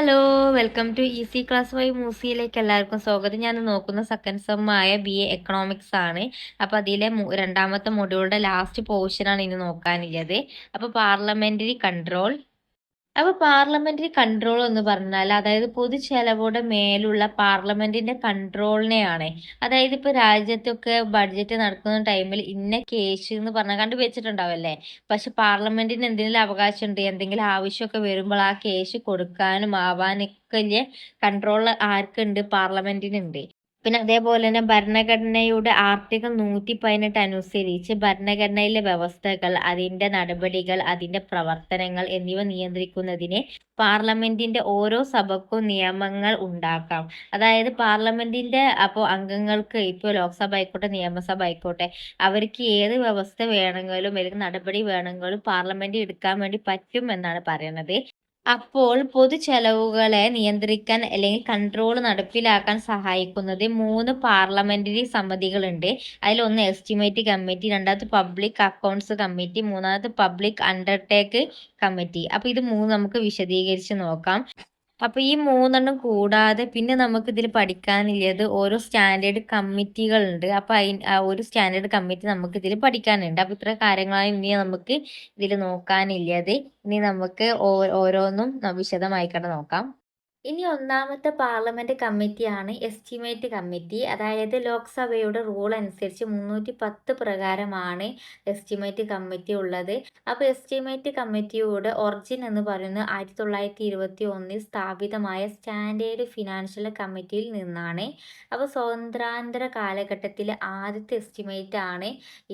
Hello, welcome to easy class വൈ മൂസിയിലേക്ക് എല്ലാവർക്കും സ്വാഗതം. ഞാൻ നോക്കുന്ന സെക്കൻഡ് സെമ്മായ BA എക്കണോമിക്സ് ആണ്. അപ്പോൾ അതിലെ രണ്ടാമത്തെ മൊഡ്യൂളുടെ ലാസ്റ്റ് പോർഷനാണ് ഇനി നോക്കാനുള്ളത്. അപ്പോൾ പാർലമെന്ററി കൺട്രോൾ എന്ന് പറഞ്ഞാൽ അതായത് പൊതു ചെലവുടെ മേലുള്ള പാർലമെന്റിന്റെ കൺട്രോളിനെയാണ്. അതായത് ഇപ്പൊ രാജ്യത്തൊക്കെ ബഡ്ജറ്റ് നടക്കുന്ന ടൈമിൽ ഇന്ന കേസ് എന്ന് പറഞ്ഞാൽ കണ്ടുവച്ചിട്ടുണ്ടാവല്ലേ. പക്ഷെ പാർലമെന്റിന് എന്തെങ്കിലും അവകാശമുണ്ട്, എന്തെങ്കിലും ആവശ്യമൊക്കെ വരുമ്പോൾ ആ കേസ് കൊടുക്കാനും ആവാനൊക്കെ കൺട്രോൾ ആർക്കുണ്ട്? പാർലമെന്റിനുണ്ട്. പിന്നെ അതേപോലെ തന്നെ ഭരണഘടനയുടെ ആർട്ടിക്കിൾ 118 അനുസരിച്ച് ഭരണഘടനയിലെ വ്യവസ്ഥകൾ, അതിന്റെ നടപടികൾ, അതിന്റെ പ്രവർത്തനങ്ങൾ എന്നിവ നിയന്ത്രിക്കുന്നതിന് പാർലമെന്റിന്റെ ഓരോ സഭക്കും നിയമങ്ങൾ ഉണ്ടാക്കാം. അതായത് പാർലമെന്റിന്റെ അംഗങ്ങൾക്ക് ഇപ്പോൾ ലോക്സഭ ആയിക്കോട്ടെ, നിയമസഭ ആയിക്കോട്ടെ, അവർക്ക് ഏത് വ്യവസ്ഥ വേണമെങ്കിലും അല്ലെങ്കിൽ നടപടി വേണമെങ്കിലും പാർലമെന്റ് എടുക്കാൻ വേണ്ടി പറ്റും എന്നാണ് പറയുന്നത്. അപ്പോൾ പൊതു ചെലവുകളെ നിയന്ത്രിക്കാൻ അല്ലെങ്കിൽ കൺട്രോൾ നടപ്പിലാക്കാൻ സഹായിക്കുന്നത് 3 പാർലമെന്ററി സമിതികളുണ്ട്. അതിലൊന്ന് എസ്റ്റിമേറ്റ് കമ്മിറ്റി, രണ്ടാമത് പബ്ലിക് അക്കൗണ്ട്സ് കമ്മിറ്റി, മൂന്നാമത് പബ്ലിക് അണ്ടർടേക്ക് കമ്മിറ്റി. അപ്പോൾ ഇത് 3 നമുക്ക് വിശദീകരിച്ച് നോക്കാം. അപ്പോൾ ഈ 3 കൂടാതെ പിന്നെ നമുക്ക് ഇതിൽ പഠിക്കാനുള്ളത് ഓരോ സ്റ്റാൻഡേർഡ് കമ്മിറ്റികളുണ്ട്. അപ്പോൾ ഒരു സ്റ്റാൻഡേർഡ് കമ്മിറ്റി നമുക്ക് ഇതിൽ പഠിക്കാനുണ്ട്. അപ്പോൾ ഇത്ര കാര്യങ്ങളാണ് ഇനി നമുക്ക് ഇതിൽ നോക്കാനുള്ളത്. ഇനി നമുക്ക് ഓരോന്നും വിശദമായിക്കൊണ്ട് നോക്കാം. ഇനി ഒന്നാമത്തെ പാർലമെന്റ് കമ്മിറ്റിയാണ് എസ്റ്റിമേറ്റ് കമ്മിറ്റി. അതായത് ലോക്സഭയുടെ റൂൾ അനുസരിച്ച് 310 പ്രകാരമാണ് എസ്റ്റിമേറ്റ് കമ്മിറ്റി ഉള്ളത്. അപ്പോൾ എസ്റ്റിമേറ്റ് കമ്മിറ്റിയുടെ ഒറിജിൻ എന്ന് പറയുന്നത് 1921 സ്ഥാപിതമായ സ്റ്റാൻഡേർഡ് ഫിനാൻഷ്യൽ കമ്മിറ്റിയിൽ നിന്നാണ്. അപ്പോൾ സ്വാതന്ത്ര്യാനന്തര കാലഘട്ടത്തിലെ ആദ്യത്തെ എസ്റ്റിമേറ്റ് ആണ്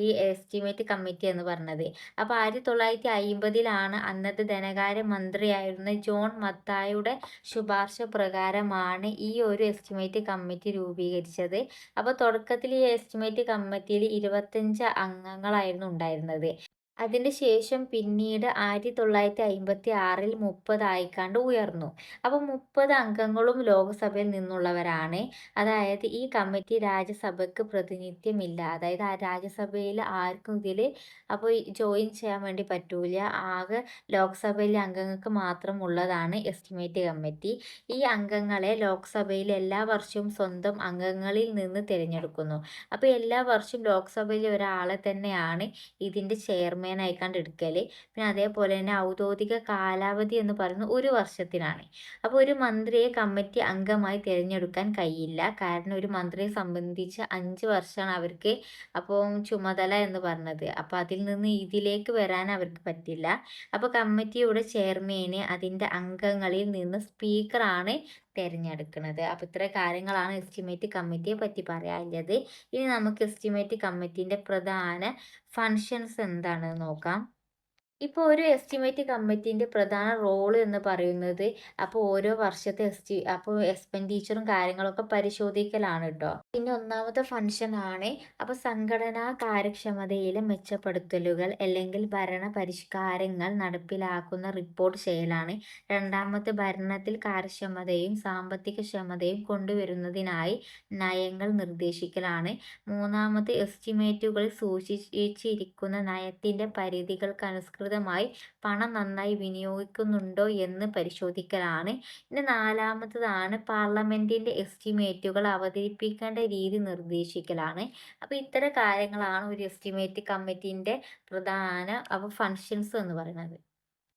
ഈ എസ്റ്റിമേറ്റ് കമ്മിറ്റി എന്ന് പറഞ്ഞത്. അപ്പോൾ 1950 അന്നത്തെ ധനകാര്യ മന്ത്രിയായിരുന്ന ജോൺ മത്തായിയുടെ ശുപാർശ പ്രകാരമാണ് ഈ ഒരു എസ്റ്റിമേറ്റ് കമ്മിറ്റി രൂപീകരിച്ചത്. അപ്പോൾ തുടക്കത്തിൽ ഈ എസ്റ്റിമേറ്റ് കമ്മിറ്റിയിൽ 25 അംഗങ്ങളായിരുന്നു ഉണ്ടായിരുന്നത്. അതിന് ശേഷം പിന്നീട് 1956 30 ആയിക്കാണ്ട് ഉയർന്നു. അപ്പോൾ 30 അംഗങ്ങളും ലോക്സഭയിൽ നിന്നുള്ളവരാണ്. അതായത് ഈ കമ്മിറ്റി രാജ്യസഭയ്ക്ക് പ്രതിനിധ്യമില്ല. അതായത് ആ രാജ്യസഭയിൽ ആർക്കും ഇതിൽ ജോയിൻ ചെയ്യാൻ വേണ്ടി പറ്റൂല. ആകെ ലോക്സഭയിലെ അംഗങ്ങൾക്ക് മാത്രം ഉള്ളതാണ് എസ്റ്റിമേറ്റ് കമ്മിറ്റി. ഈ അംഗങ്ങളെ ലോക്സഭയിൽ എല്ലാ വർഷവും സ്വന്തം അംഗങ്ങളിൽ നിന്ന് തിരഞ്ഞെടുക്കുന്നു. അപ്പോൾ എല്ലാ വർഷവും ലോക്സഭയിൽ ഒരാളെ തന്നെയാണ് ഇതിൻ്റെ ചെയർമാൻ ആയിക്കാണ്ട് എടുക്കൽ. പിന്നെ അതേപോലെ തന്നെ ഔദ്യോഗിക കാലാവധി എന്ന് പറയുന്നത് 1 വർഷത്തിനാണ്. അപ്പോൾ ഒരു മന്ത്രിയെ കമ്മിറ്റി അംഗമായി തിരഞ്ഞെടുക്കാൻ കഴിയില്ല. കാരണം ഒരു മന്ത്രിയെ സംബന്ധിച്ച് 5 വർഷമാണ് അവർക്ക് ചുമതല എന്ന് പറഞ്ഞത്. അപ്പോൾ അതിൽ നിന്ന് ഇതിലേക്ക് വരാൻ അവർക്ക് പറ്റില്ല. അപ്പോൾ കമ്മിറ്റിയുടെ ചെയർമാനെ അതിൻ്റെ അംഗങ്ങളിൽ നിന്ന് സ്പീക്കറാണ് തിരഞ്ഞെടുക്കുന്നത്. അപ്പോൾ ഇത്ര കാര്യങ്ങളാണ് എസ്റ്റിമേറ്റ് കമ്മിറ്റിയെ പറ്റി പറയാനുള്ളത്. ഇനി നമുക്ക് എസ്റ്റിമേറ്റ് കമ്മിറ്റിൻ്റെ പ്രധാന ഫങ്ഷൻസ് എന്താണെന്ന് നോക്കാം. ഇപ്പോൾ ഒരു എസ്റ്റിമേറ്റ് കമ്മിറ്റിൻ്റെ പ്രധാന റോള് എന്ന് പറയുന്നത് ഓരോ വർഷത്തെ എക്സ്പെൻഡിച്ചറും കാര്യങ്ങളൊക്കെ പരിശോധിക്കലാണ് കേട്ടോ. പിന്നെ ഒന്നാമത്തെ ഫംഗ്ഷൻ ആണ് സംഘടനാ കാര്യക്ഷമതയിലെ മെച്ചപ്പെടുത്തലുകൾ അല്ലെങ്കിൽ ഭരണ പരിഷ്കാരങ്ങൾ നടപ്പിലാക്കുന്ന റിപ്പോർട്ട് ചെയ്യലാണ്. രണ്ടാമത്തെ ഭരണത്തിൽ കാര്യക്ഷമതയും സാമ്പത്തിക ക്ഷമതയും കൊണ്ടുവരുന്നതിനായി നയങ്ങൾ നിർദ്ദേശിക്കലാണ്. മൂന്നാമത് എസ്റ്റിമേറ്റുകളിൽ സൂക്ഷിച്ചിരിക്കുന്ന നയത്തിൻ്റെ പരിധികൾക്കനുസൃതമായി പണം നന്നായി വിനിയോഗിക്കുന്നുണ്ടോ എന്ന് പരിശോധിക്കലാണ്. ഇനി നാലാമത്തതാണ് പാർലമെന്റിന്റെ എസ്റ്റിമേറ്റുകൾ അവതരിപ്പിക്കേണ്ട രീതി നിർദ്ദേശിക്കലാണ്. അപ്പോൾ ഇത്തരം കാര്യങ്ങളാണ് ഒരു എസ്റ്റിമേറ്റ് കമ്മിറ്റിന്റെ പ്രധാന ഫങ്ഷൻസ് എന്ന് പറയുന്നത്.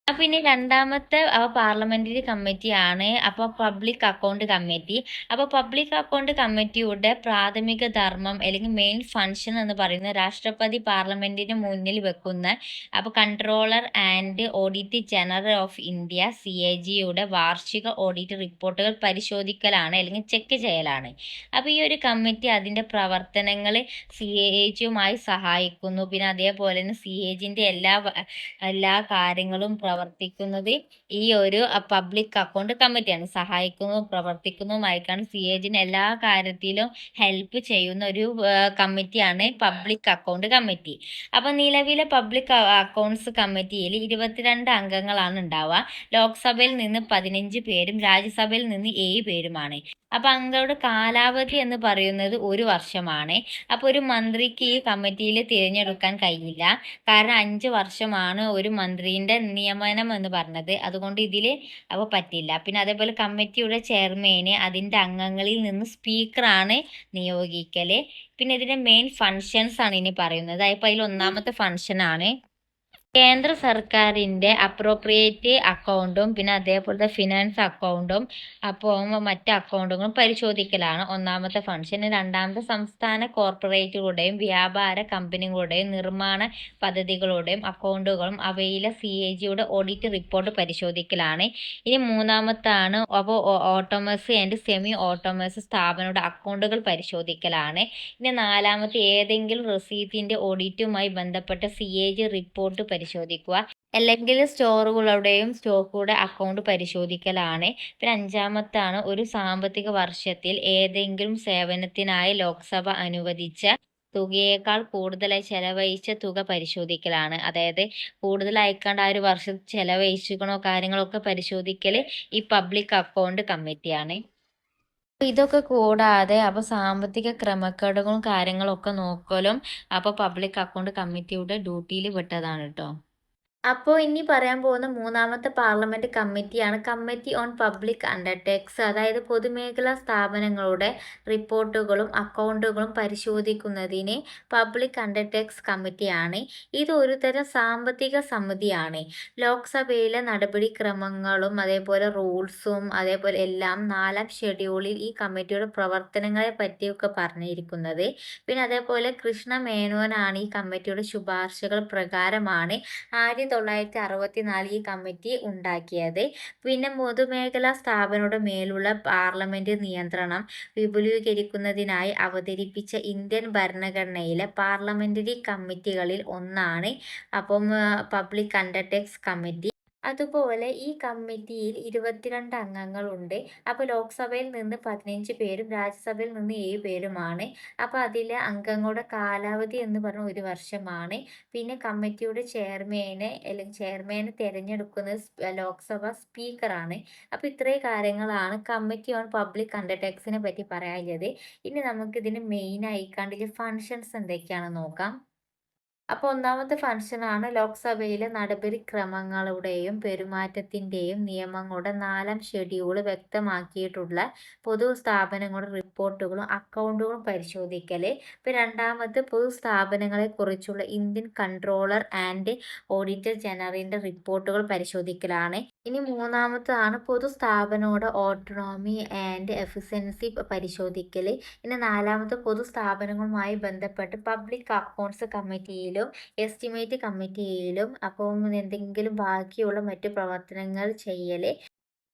അപ്പോൾ ഇനി രണ്ടാമത്തെ പാർലമെന്ററി കമ്മിറ്റിയാണ് public account committee. Public account കമ്മിറ്റിയുടെ പ്രാഥമിക ധർമ്മം അല്ലെങ്കിൽ മെയിൻ ഫങ്ഷൻ എന്ന് പറയുന്നത് രാഷ്ട്രപതി പാർലമെന്റിന് മുന്നിൽ വെക്കുന്ന controller and audit general of India CAGയുടെ വാർഷിക ഓഡിറ്റ് റിപ്പോർട്ടുകൾ പരിശോധിക്കലാണ് അല്ലെങ്കിൽ ചെക്ക് ചെയ്യലാണ്. അപ്പോൾ ഈ ഒരു കമ്മിറ്റി അതിൻ്റെ പ്രവർത്തനങ്ങൾ CAGയുമായി സഹായിക്കുന്നു. പിന്നെ അതേപോലെ തന്നെ CAGന്റെ എല്ലാ കാര്യങ്ങളും പ്രവർത്തിക്കുന്നത് ഈ ഒരു പബ്ലിക് അക്കൗണ്ട് കമ്മിറ്റിയാണ്. സഹായിക്കുന്നതും പ്രവർത്തിക്കുന്നതുമായിട്ടാണ് CAGന് എല്ലാ കാര്യത്തിലും ഹെൽപ്പ് ചെയ്യുന്ന ഒരു കമ്മിറ്റിയാണ് പബ്ലിക് അക്കൗണ്ട് കമ്മിറ്റി. നിലവിലെ പബ്ലിക് അക്കൗണ്ട്സ് കമ്മിറ്റിയിൽ 22 അംഗങ്ങളാണ് ഉണ്ടാവുക. ലോക്സഭയിൽ നിന്ന് 15 പേരും രാജ്യസഭയിൽ നിന്ന് 7 പേരുമാണ്. അപ്പൊ അംഗങ്ങളുടെ കാലാവധി എന്ന് പറയുന്നത് 1 വർഷമാണ്. അപ്പൊ ഒരു മന്ത്രിക്ക് ഈ കമ്മിറ്റിയിൽ തിരഞ്ഞെടുക്കാൻ കഴിയില്ല. കാരണം 5 വർഷമാണ് ഒരു മന്ത്രിന്റെ നിയമനം എന്ന് പറഞ്ഞത്. അതുകൊണ്ട് ഇതില് അപ്പൊ പറ്റില്ല. പിന്നെ അതേപോലെ കമ്മിറ്റിയുടെ ചെയർമാന് അതിന്റെ അംഗങ്ങളിൽ നിന്ന് സ്പീക്കറാണ് നിയോഗിക്കല്. പിന്നെ ഇതിന്റെ മെയിൻ ഫങ്ഷൻസ് ആണ് ഇനി പറയുന്നത്. അപ്പൊ അതിൽ ഒന്നാമത്തെ ഫങ്ഷൻ ആണ് കേന്ദ്ര സർക്കാരിന്റെ അപ്രോപ്രിയേറ്റ് അക്കൗണ്ടും പിന്നെ അതേപോലത്തെ ഫിനാൻസ് അക്കൗണ്ടും അപ്പോൾ മറ്റ് അക്കൗണ്ടുകളും പരിശോധിക്കലാണ് ഒന്നാമത്തെ ഫംഗ്ഷൻ. രണ്ടാമത്തെ സംസ്ഥാന കോർപ്പറേറ്റുകളുടെയും വ്യാപാര കമ്പനികളുടെയും നിർമ്മാണ പദ്ധതികളുടെയും അക്കൗണ്ടുകളും അവയിലെ CAGയുടെ ഓഡിറ്റ് റിപ്പോർട്ട് പരിശോധിക്കലാണ്. ഇനി മൂന്നാമത്താണ് അപ്പോൾ ഓട്ടോമസ് ആൻഡ് സെമി ഓട്ടോമസ് സ്ഥാപനങ്ങളുടെ അക്കൗണ്ടുകൾ പരിശോധിക്കലാണ്. ഇനി നാലാമത്തെ ഏതെങ്കിലും റെസീപ്റ്റിന്റെ ഓഡിറ്റുമായി ബന്ധപ്പെട്ട CAG റിപ്പോർട്ട് പരിശോധിക്കുക. അല്ലെങ്കിൽ സ്റ്റോറുകളുടെയും സ്റ്റോക്കുകളുടെ അക്കൗണ്ട് പരിശോധിക്കലാണ്. പിന്നെ അഞ്ചാമത്താണ് ഒരു സാമ്പത്തിക വർഷത്തിൽ ഏതെങ്കിലും സേവനത്തിനായി ലോക്സഭ അനുവദിച്ച തുകയേക്കാൾ കൂടുതലായി ചെലവഴിച്ച തുക പരിശോധിക്കലാണ്. അതായത് കൂടുതലായിക്കാണ്ട് ആ ഒരു വർഷം ചെലവഴിച്ചിക്കണോ കാര്യങ്ങളൊക്കെ പരിശോധിക്കല് ഈ പബ്ലിക് അക്കൗണ്ട് കമ്മിറ്റിയാണ്. ഇതൊക്കെ കൂടാതെ അപ്പൊ സാമ്പത്തിക ക്രമക്കേടുകളും കാര്യങ്ങളൊക്കെ നോക്കലും അപ്പൊ പബ്ലിക് അക്കൗണ്ട് കമ്മിറ്റിയുടെ ഡ്യൂട്ടിയിൽ പെട്ടതാണ് ട്ടോ. അപ്പോൾ ഇനി പറയാൻ പോകുന്ന മൂന്നാമത്തെ പാർലമെന്റ് കമ്മിറ്റിയാണ് കമ്മിറ്റി ഓൺ പബ്ലിക് അണ്ടർടേക്സ്. അതായത് പൊതുമേഖലാ സ്ഥാപനങ്ങളുടെ റിപ്പോർട്ടുകളും അക്കൗണ്ടുകളും പരിശോധിക്കുന്നതിന് പബ്ലിക് അണ്ടർടേക്സ് കമ്മിറ്റിയാണ്. ഇത് ഒരു തരം സാമ്പത്തിക സമിതിയാണ്. ലോക്സഭയിലെ നടപടിക്രമങ്ങളും അതേപോലെ റൂൾസും അതേപോലെ എല്ലാം 4-ാം ഷെഡ്യൂളിൽ ഈ കമ്മിറ്റിയുടെ പ്രവർത്തനങ്ങളെ പറ്റിയൊക്കെ പറഞ്ഞിരിക്കുന്നത്. പിന്നെ അതേപോലെ കൃഷ്ണ മേനോനാണ് ഈ കമ്മിറ്റിയുടെ ശുപാർശകൾ പ്രകാരമാണ് 1964 ഈ കമ്മിറ്റി ഉണ്ടാക്കിയത്. പിന്നെ പൊതുമേഖലാ സ്ഥാപനങ്ങളുടെ മേലുള്ള പാർലമെന്റ് നിയന്ത്രണം വിപുലീകരിക്കുന്നതിനായി അവതരിപ്പിച്ച ഇന്ത്യൻ ഭരണഘടനയിലെ പാർലമെന്ററി കമ്മിറ്റികളിൽ ഒന്നാണ് പബ്ലിക് അണ്ടർടേക്സ് കമ്മിറ്റി. അതുപോലെ ഈ കമ്മിറ്റിയിൽ 22 അംഗങ്ങളുണ്ട്. അപ്പോൾ ലോക്സഭയിൽ നിന്ന് 15 പേരും രാജ്യസഭയിൽ നിന്ന് 7 പേരുമാണ്. അപ്പോൾ അതിലെ അംഗങ്ങളുടെ കാലാവധി എന്ന് പറഞ്ഞാൽ 1 വർഷമാണ്. പിന്നെ കമ്മിറ്റിയുടെ ചെയർമാനെ തിരഞ്ഞെടുക്കുന്നത് ലോക്സഭ സ്പീക്കറാണ്. അപ്പോൾ ഇത്രയും കാര്യങ്ങളാണ് കമ്മിറ്റി ഓൺ പബ്ലിക് അണ്ടർടേക്സിനെ പറ്റി പറയാനുള്ളത്. ഇനി നമുക്ക് ഇതിന് മെയിൻ ആയിക്കാണ്ടില്ല ഫങ്ഷൻസ് എന്തൊക്കെയാണെന്ന് നോക്കാം. അപ്പോൾ ഒന്നാമത്തെ ഫംഗ്ഷനാണ് ലോക്സഭയിലെ നടപടിക്രമങ്ങളുടെയും പെരുമാറ്റത്തിന്റെയും നിയമങ്ങളുടെ 4-ാം ഷെഡ്യൂൾ വ്യക്തമാക്കിയിട്ടുള്ള പൊതു സ്ഥാപനങ്ങളുടെ റിപ്പോർട്ടുകളും അക്കൗണ്ടുകളും പരിശോധിക്കല്. ഇപ്പോൾ രണ്ടാമത് പൊതുസ്ഥാപനങ്ങളെക്കുറിച്ചുള്ള ഇന്ത്യൻ കൺട്രോളർ ആൻഡ് ഓഡിറ്റർ ജനറലിന്റെ റിപ്പോർട്ടുകൾ പരിശോധിക്കലാണ്. ഇനി മൂന്നാമതാണ് പൊതുസ്ഥാപനങ്ങളുടെ ഓട്ടോണമി ആൻഡ് എഫിഷ്യൻസി പരിശോധിക്കല്. ഇനി നാലാമത്തെ പൊതുസ്ഥാപനങ്ങളുമായി ബന്ധപ്പെട്ട് പബ്ലിക് അക്കൗണ്ട്സ് കമ്മിറ്റിയിലും എസ്റ്റിമേറ്റ് കമ്മിറ്റിയിലും എന്തെങ്കിലും ബാക്കിയുള്ള മറ്റു പ്രവർത്തനങ്ങൾ ചെയ്യല്.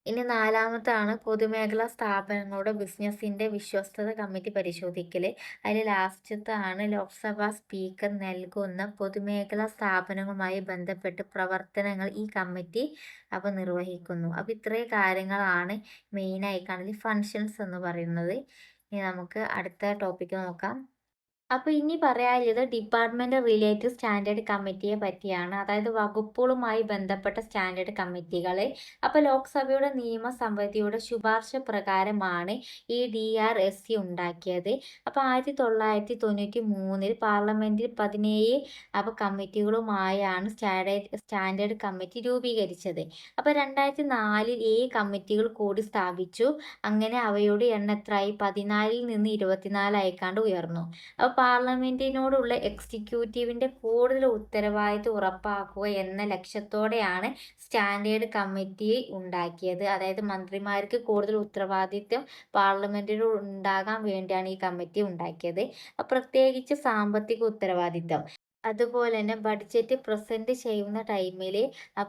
ഇനി നാലാമത്താണ് പൊതുമേഖലാ സ്ഥാപനങ്ങളുടെ ബിസിനസിന്റെ വിശ്വസ്തത കമ്മിറ്റി പരിശോധിക്കല്. അതിൽ ലാസ്റ്റത്താണ് ലോക്സഭാ സ്പീക്കർ നൽകുന്ന പൊതുമേഖലാ സ്ഥാപനങ്ങളുമായി ബന്ധപ്പെട്ട് പ്രവർത്തനങ്ങൾ ഈ കമ്മിറ്റി നിർവഹിക്കുന്നു. ഇത്രയും കാര്യങ്ങളാണ് മെയിനായി കാണുന്നത് ഫങ്ഷൻസ് എന്ന് പറയുന്നത്. ഇനി നമുക്ക് അടുത്ത ടോപ്പിക്ക് നോക്കാം. അപ്പോൾ ഇനി പറയാനുള്ളത് ഡിപ്പാർട്ട്മെന്റ് റിലേറ്റഡ് സ്റ്റാൻഡേർഡ് കമ്മിറ്റിയെ പറ്റിയാണ്. അതായത് വകുപ്പുകളുമായി ബന്ധപ്പെട്ട സ്റ്റാൻഡേർഡ് കമ്മിറ്റികൾ. അപ്പോൾ ലോക്സഭയുടെ നിയമസമിതിയുടെ ശുപാർശ പ്രകാരമാണ് ഈ DRSC ഉണ്ടാക്കിയത്. അപ്പോൾ 1993 പാർലമെന്റിൽ 17 കമ്മിറ്റികളുമായാണ് സ്റ്റാൻഡേർഡ് കമ്മിറ്റി രൂപീകരിച്ചത്. അപ്പോൾ 2004 ഈ കമ്മിറ്റികൾ കൂടി സ്ഥാപിച്ചു. അങ്ങനെ അവയുടെ എണ്ണം എത്രയായി? 14 നിന്ന് 24 ആയിക്കാണ്ട് ഉയർന്നു. പാർലമെന്റിനോടുള്ള എക്സിക്യൂട്ടീവിന്റെ കൂടുതൽ ഉത്തരവാദിത്വം ഉറപ്പാക്കുക എന്ന ലക്ഷ്യത്തോടെയാണ് സ്റ്റാൻഡേർഡ് കമ്മിറ്റി ഉണ്ടാക്കിയത്. അതായത് മന്ത്രിമാർക്ക് കൂടുതൽ ഉത്തരവാദിത്വം പാർലമെന്റിനോട് ഉണ്ടാകാൻ വേണ്ടിയാണ് ഈ കമ്മിറ്റി ഉണ്ടാക്കിയത്. പ്രത്യേകിച്ച് സാമ്പത്തിക ഉത്തരവാദിത്വം. അതുപോലെ തന്നെ ബഡ്ജറ്റ് പ്രസന്റ് ചെയ്യുന്ന ടൈമിൽ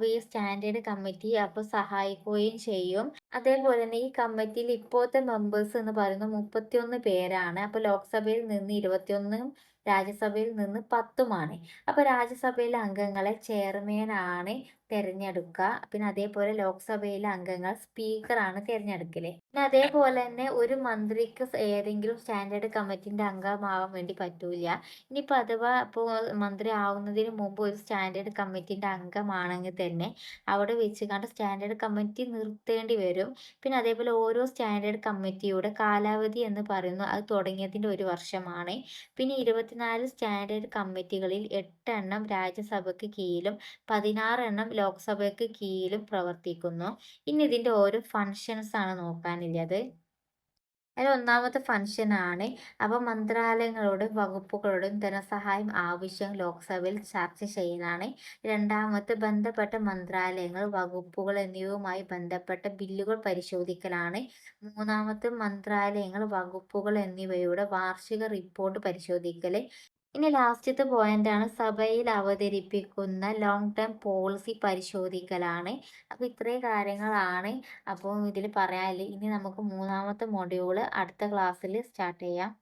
ഈ സ്റ്റാൻഡേർഡ് കമ്മിറ്റി സഹായിക്കുകയും ചെയ്യും. അതേപോലെ തന്നെ ഈ കമ്മിറ്റിയിൽ ഇപ്പോഴത്തെ മെമ്പേഴ്സ് എന്ന് പറയുന്നത് 31 പേരാണ്. ലോക്സഭയിൽ നിന്ന് 21 രാജ്യസഭയിൽ നിന്ന് 10ഉമാണ്. അപ്പോൾ രാജ്യസഭയിലെ അംഗങ്ങളെ ചെയർമാനാണ് തിരഞ്ഞെടുക്കുക. പിന്നെ അതേപോലെ ലോക്സഭയിലെ അംഗങ്ങൾ സ്പീക്കറാണ് തിരഞ്ഞെടുക്കല്. പിന്നെ അതേപോലെ തന്നെ ഒരു മന്ത്രിക്ക് ഏതെങ്കിലും സ്റ്റാൻഡേർഡ് കമ്മിറ്റിന്റെ അംഗമാവാൻ വേണ്ടി പറ്റൂല. ഇനിയിപ്പോൾ അഥവാ ഇപ്പോൾ മന്ത്രി ആവുന്നതിന് മുമ്പ് ഒരു സ്റ്റാൻഡേർഡ് കമ്മിറ്റിന്റെ അംഗമാണെങ്കിൽ തന്നെ അവിടെ വെച്ചുകൊണ്ട് സ്റ്റാൻഡേർഡ് കമ്മിറ്റി നിർത്തേണ്ടി വരും. പിന്നെ അതേപോലെ ഓരോ സ്റ്റാൻഡേർഡ് കമ്മിറ്റിയുടെ കാലാവധി എന്ന് പറയുന്നത് അത് തുടങ്ങിയതിന്റെ 1 വർഷമാണ്. പിന്നെ 24 സ്റ്റാൻഡേർഡ് കമ്മിറ്റികളിൽ 8 എണ്ണം രാജ്യസഭയ്ക്ക് കീഴിലും 16 എണ്ണം ലോക്സഭയ്ക്ക് കീഴിലും പ്രവർത്തിക്കുന്നു. ഇനി ഇതിന്റെ ഓരോ ഫങ്ഷൻസ് ആണ് നോക്കാനുള്ളത്. അതിൽ ഒന്നാമത്തെ ഫംഗ്ഷനാണ് അപ്പോൾ മന്ത്രാലയങ്ങളോടും വകുപ്പുകളോടും ധനസഹായം ആവശ്യം ലോക്സഭയിൽ ചർച്ച ചെയ്യുന്നതാണ്. രണ്ടാമത്തെ ബന്ധപ്പെട്ട മന്ത്രാലയങ്ങൾ, വകുപ്പുകൾ എന്നിവയുമായി ബന്ധപ്പെട്ട ബില്ലുകൾ പരിശോധിക്കലാണ്. മൂന്നാമത്തെ മന്ത്രാലയങ്ങൾ, വകുപ്പുകൾ എന്നിവയുടെ വാർഷിക റിപ്പോർട്ട് പരിശോധിക്കൽ. ഇനി ലാസ്റ്റത്തെ പോയിന്റാണ് സഭയിൽ അവതരിപ്പിക്കുന്ന ലോങ് ടേം പോളിസി പരിശോധിക്കലാണ്. അപ്പോൾ ഇത്രയും കാര്യങ്ങളാണ് അപ്പോൾ ഇതിൽ പറയാനുള്ളത്. ഇനി നമുക്ക് മൂന്നാമത്തെ മൊഡ്യൂൾ അടുത്ത ക്ലാസ്സിൽ സ്റ്റാർട്ട് ചെയ്യാം.